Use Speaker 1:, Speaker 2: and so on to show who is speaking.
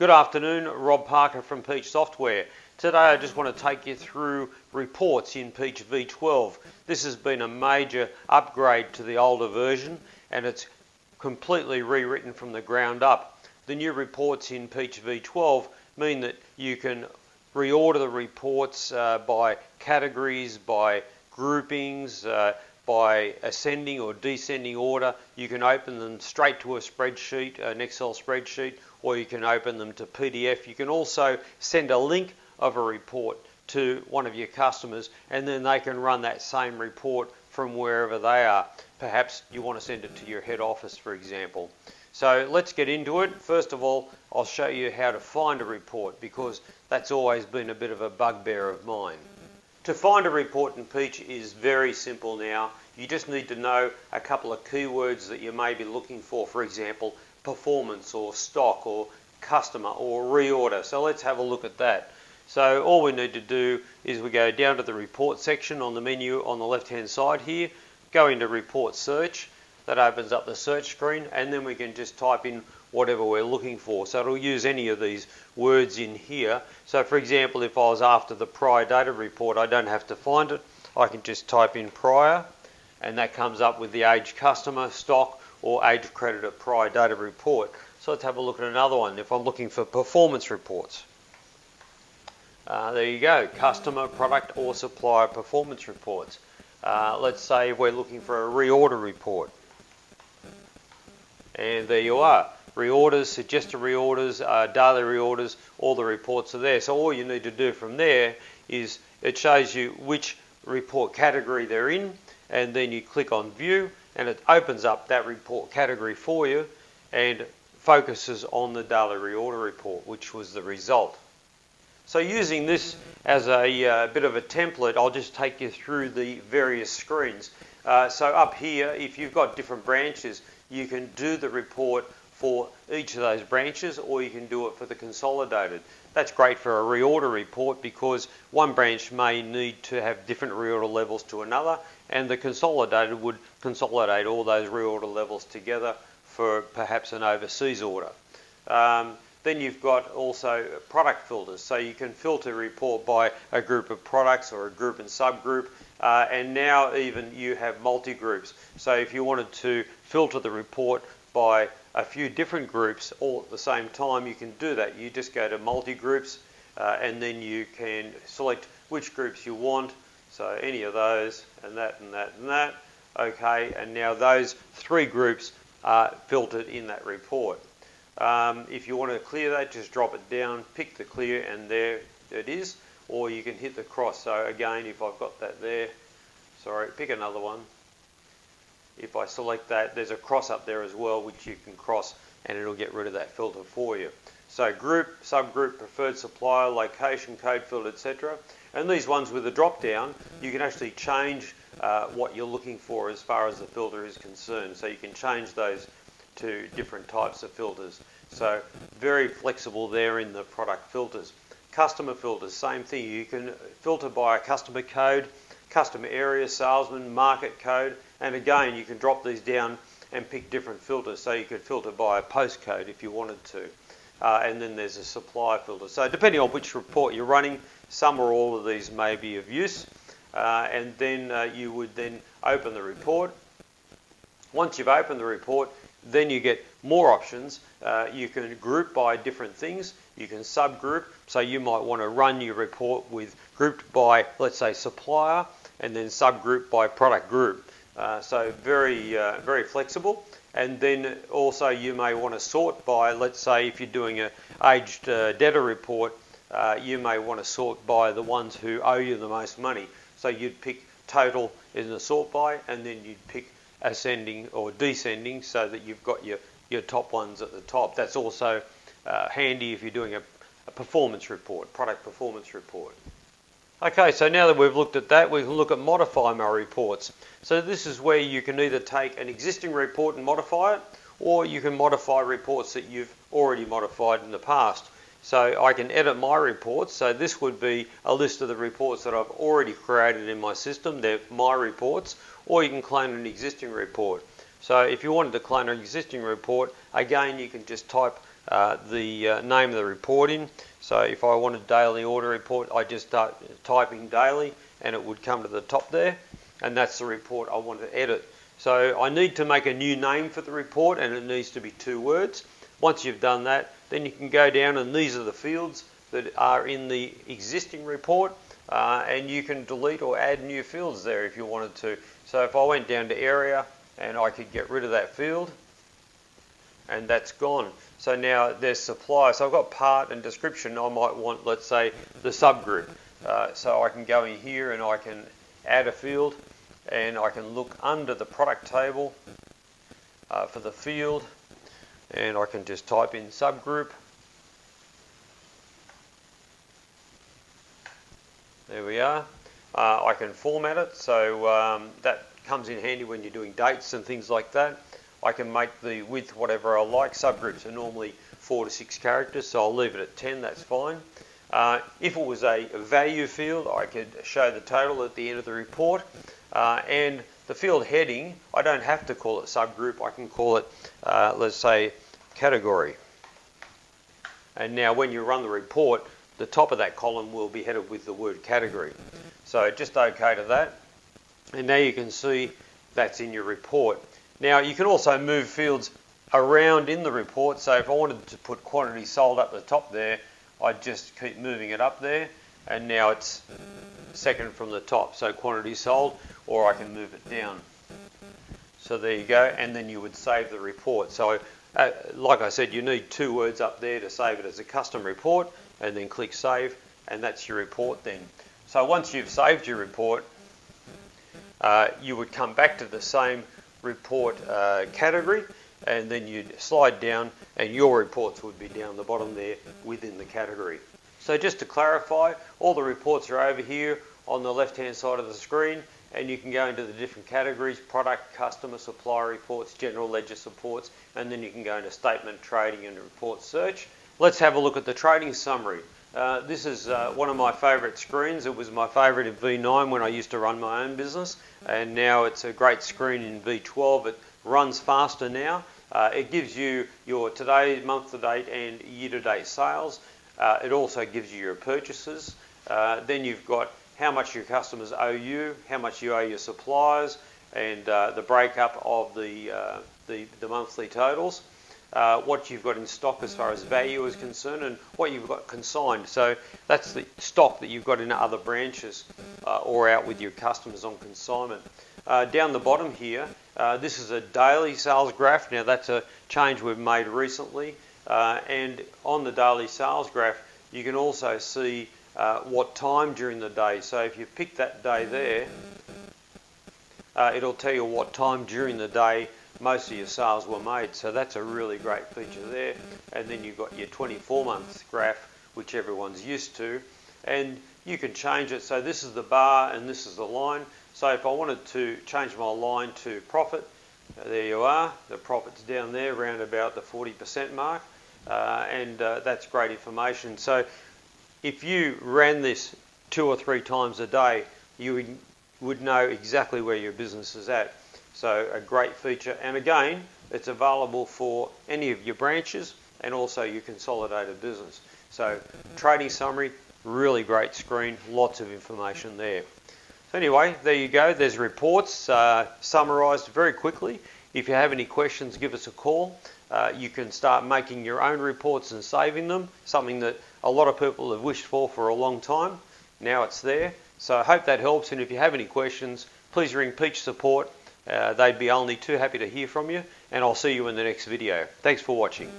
Speaker 1: Good afternoon, Rob Parker from Peach Software. Today I just want to take you through reports in Peach V12. This has been a major upgrade to the older version and it's completely rewritten from the ground up. The new reports in Peach V12 mean that you can reorder the reports by categories, by groupings, by ascending or descending order. You can open them straight to a spreadsheet, an Excel spreadsheet, or you can open them to PDF. You can also send a link of a report to one of your customers and then they can run that same report from wherever they are. Perhaps you want to send it to your head office, for example. So let's get into it. First of all, I'll show you how to find a report because that's always been a bit of a bugbear of mine. To find a report in Peach is very simple now. You just need to know a couple of keywords that you may be looking for example, performance or stock or customer or reorder. So let's have a look at that. So all we need to do is we go down to the report section on the menu on the left hand side here, go into report search. That opens up the search screen and then we can just type in whatever we're looking for. So it'll use any of these words in here. So for example, if I was after the prior data report, I don't have to find it. I can just type in prior and that comes up with the age customer, stock or age creditor prior data report. So let's have a look at another one. If I'm looking for performance reports. There you go, customer, product or supplier performance reports. Let's say we're looking for a reorder report. And there you are. Reorders, suggested reorders, daily reorders, all the reports are there. So all you need to do from there is it shows you which report category they're in and then you click on view and it opens up that report category for you and focuses on the daily reorder report, which was the result. So using this as a bit of a template, I'll just take you through the various screens. So up here, if you've got different branches, you can do the report for each of those branches or you can do it for the consolidated. That's great for a reorder report because one branch may need to have different reorder levels to another and the consolidated would consolidate all those reorder levels together for perhaps an overseas order. Then you've got also product filters, so you can filter a report by a group of products or a group and subgroup, and now even you have multi-groups. So if you wanted to filter the report by a few different groups all at the same time, you can do that. You just go to multi-groups and then you can select which groups you want, so any of those and that and that and that. Okay, and now those three groups are filtered in that report. If you want to clear that, just drop it down, pick the clear and there it is, or you can hit the cross. So again, if I've got that there, sorry, pick another one. If I select that, there's a cross up there as well which you can cross and it'll get rid of that filter for you. So group, subgroup, preferred supplier, location, code field, etc. And these ones with the drop down, you can actually change what you're looking for as far as the filter is concerned. So you can change those to different types of filters. So very flexible there in the product filters. Customer filters, same thing. You can filter by a customer code, customer area, salesman, market code, and again you can drop these down and pick different filters. So you could filter by a postcode if you wanted to. And then there's a supplier filter. So depending on which report you're running, some or all of these may be of use. And then you would then open the report. Once you've opened the report, then you get more options. You can group by different things. You can subgroup. So you might want to run your report with grouped by, let's say, supplier, and then subgroup by product group. So very flexible. And then also you may want to sort by, let's say, if you're doing an aged debtor report, you may want to sort by the ones who owe you the most money. So you'd pick total in the sort by, and then you'd pick ascending or descending so that you've got your top ones at the top. That's also handy if you're doing a performance report, product performance report. Okay, so now that we've looked at that, we can look at modify my reports. So this is where you can either take an existing report and modify it, or you can modify reports that you've already modified in the past. So I can edit my reports. So this would be a list of the reports that I've already created in my system. They're my reports, or you can clone an existing report. So if you wanted to clone an existing report, again, you can just type the name of the report in. So if I wanted daily order report, I just start typing daily and it would come to the top there, and that's the report I want to edit. So I need to make a new name for the report, and it needs to be 2 words. Once you've done that, then you can go down, and these are the fields that are in the existing report, and you can delete or add new fields there if you wanted to. So if I went down to area, and I could get rid of that field, and that's gone. So now there's supply. So I've got part and description. I might want, let's say, the subgroup. So I can go in here and I can add a field, and I can look under the product table for the field, and I can just type in subgroup. There we are. I can format it, so that comes in handy when you're doing dates and things like that. I can make the width whatever I like. Subgroups are normally 4 to 6 characters, so I'll leave it at 10, that's fine. If it was a value field, I could show the total at the end of the report. And the field heading, I don't have to call it subgroup, I can call it, let's say, category. And now when you run the report, the top of that column will be headed with the word category. So just OK to that. And now you can see that's in your report. Now you can also move fields around in the report. So if I wanted to put quantity sold up the top there, I'd just keep moving it up there, and now it's second from the top, so quantity sold, or I can move it down. So there you go, and then you would save the report. So like I said, you need 2 words up there to save it as a custom report, and then click save, and that's your report then. So once you've saved your report, you would come back to the same report category, and then you'd slide down and your reports would be down the bottom there within the category. So just to clarify, all the reports are over here on the left hand side of the screen, and you can go into the different categories: product, customer, supplier reports, general ledger reports, and then you can go into statement, trading and report search. Let's have a look at the trading summary. This is one of my favourite screens. It was my favourite in V9 when I used to run my own business, and now it's a great screen in V12. It runs faster now. It gives you your today, month to date and year to date sales. It also gives you your purchases. Then you've got how much your customers owe you, how much you owe your suppliers, and the breakup of the monthly totals. What you've got in stock as far as value is concerned, and what you've got consigned. So that's the stock that you've got in other branches or out with your customers on consignment. Down the bottom here, this is a daily sales graph. Now that's a change we've made recently, and on the daily sales graph you can also see what time during the day. So if you pick that day there, it'll tell you what time during the day most of your sales were made. So that's a really great feature there. And then you've got your 24-month graph, which everyone's used to, and you can change it. So this is the bar and this is the line. So if I wanted to change my line to profit, there you are. The profit's down there around about the 40% mark, and that's great information. So if you ran this 2 or 3 times a day, you would know exactly where your business is at. So a great feature, and again, it's available for any of your branches and also your consolidated business. So trading summary, really great screen, lots of information there. So anyway, there you go. There's reports summarised very quickly. If you have any questions, give us a call. You can start making your own reports and saving them, something that a lot of people have wished for a long time. Now it's there. So I hope that helps, and if you have any questions, please ring Peach Support. They'd be only too happy to hear from you, and I'll see you in the next video. Thanks for watching.